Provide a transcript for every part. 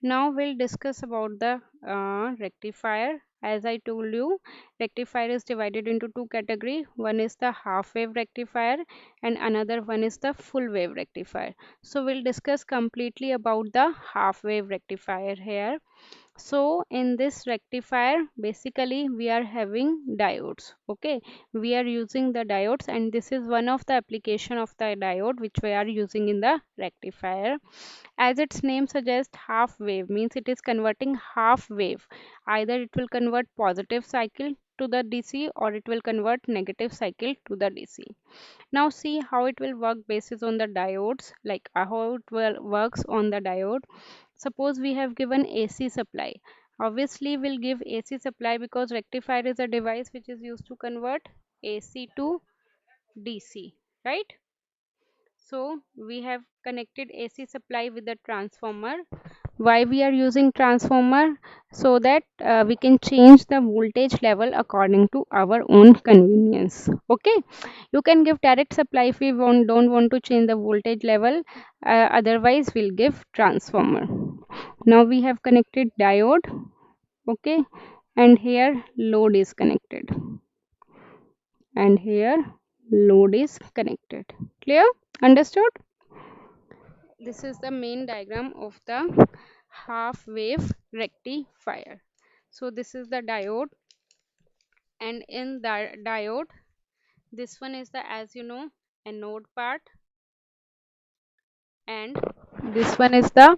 Now we'll discuss about the rectifier. As I told you, rectifier is divided into two categories. One is the half wave rectifier and another one is the full wave rectifier. So we'll discuss completely about the half wave rectifier here. So in this rectifier, basically we are having diodes. Okay, we are using the diodes, and this is one of the application of the diode which we are using in the rectifier. As its name suggests, half wave means it is converting half wave. Either it will convert positive cycle to the DC or it will convert negative cycle to the DC. Now see how it will work basis on the diodes, like how it will works on the diode. Suppose we have given AC supply. Obviously we'll give AC supply because rectifier is a device which is used to convert AC to DC, right? So we have connected AC supply with the transformer. Why we are using transformer? So that we can change the voltage level according to our own convenience. Okay, you can give direct supply if we don't want to change the voltage level. Otherwise we'll give transformer. Now we have connected diode. Okay, and here load is connected, and here load is connected. Clear? Understood? This is the main diagram of the half wave rectifier. So this is the diode, and in the diode, this one is the, as you know, anode part, and this one is the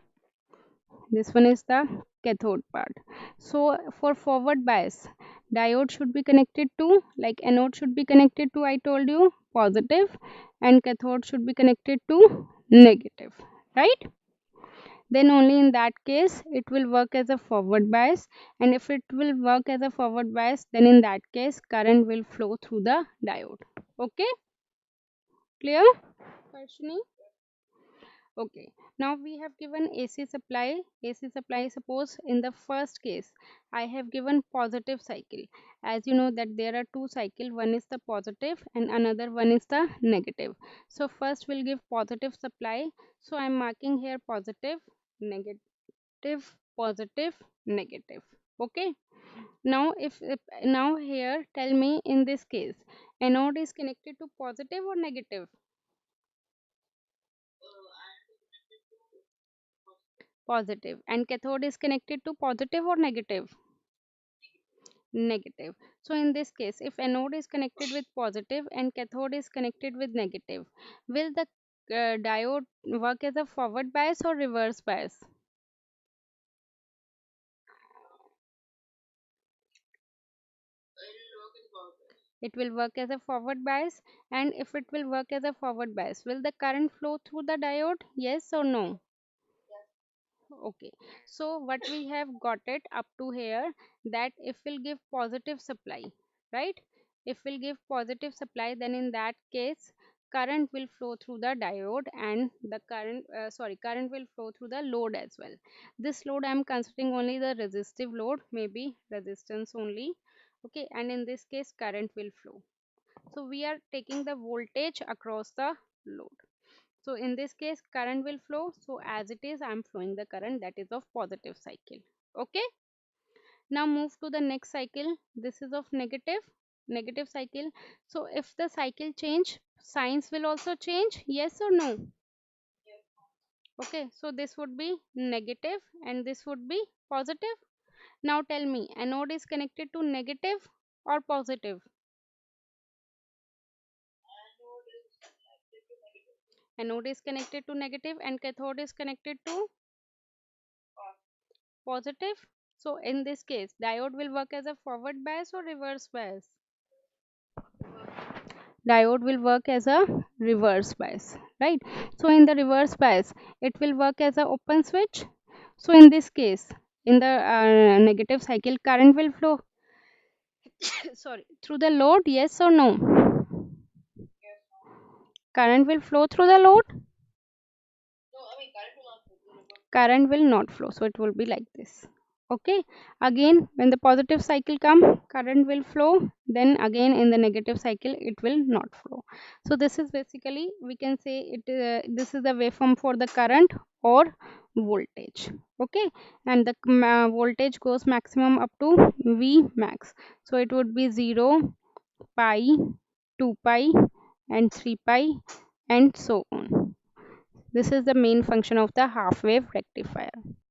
cathode part. So for forward bias, diode should be connected to, like anode should be connected to, I told you, positive, and cathode should be connected to negative, right? Then only in that case it will work as a forward bias, and if it will work as a forward bias, then in that case current will flow through the diode. Okay, clear, Harshini? Okay, now we have given AC supply. AC supply, suppose in the first case I have given positive cycle. As you know that there are two cycle, one is the positive and another one is the negative. So first we'll give positive supply. So I'm marking here positive, negative, positive, negative. Okay, now if now here tell me, in this case anode is connected to positive or negative? Positive. And cathode is connected to positive or negative? Negative. So in this case, if anode is connected with positive and cathode is connected with negative, will the diode work as a forward bias or reverse bias? It will work as a forward bias. And if it will work as a forward bias, will the current flow through the diode? Yes or no? Okay, so what we have got it up to here, that if we'll give positive supply, right? If we'll give positive supply, then in that case current will flow through the diode, and the current will flow through the load as well. This load I am considering only the resistive load, maybe resistance only. Okay, and in this case current will flow. So we are taking the voltage across the load. So in this case current will flow. So as it is, I am flowing the current that is of positive cycle. Okay, now move to the next cycle. This is of negative cycle. So if the cycle change, signs will also change, yes or no? Okay, so this would be negative and this would be positive. Now tell me, anode is connected to negative or positive? Anode is connected to negative and cathode is connected to positive. So in this case diode will work as a forward bias or reverse bias? Diode will work as a reverse bias, right? So in the reverse bias it will work as a open switch. So in this case, in the negative cycle, current will flow sorry, through the load, yes or no? Current will flow through the load? Current will not flow, so it will be like this. Okay, again when the positive cycle come, current will flow, then again in the negative cycle it will not flow. So this is basically, we can say it, this is the waveform for the current or voltage. Okay, and the voltage goes maximum up to V max. So it would be 0, pi, 2 pi, and 3 pi, and so on. This is the main function of the half wave rectifier.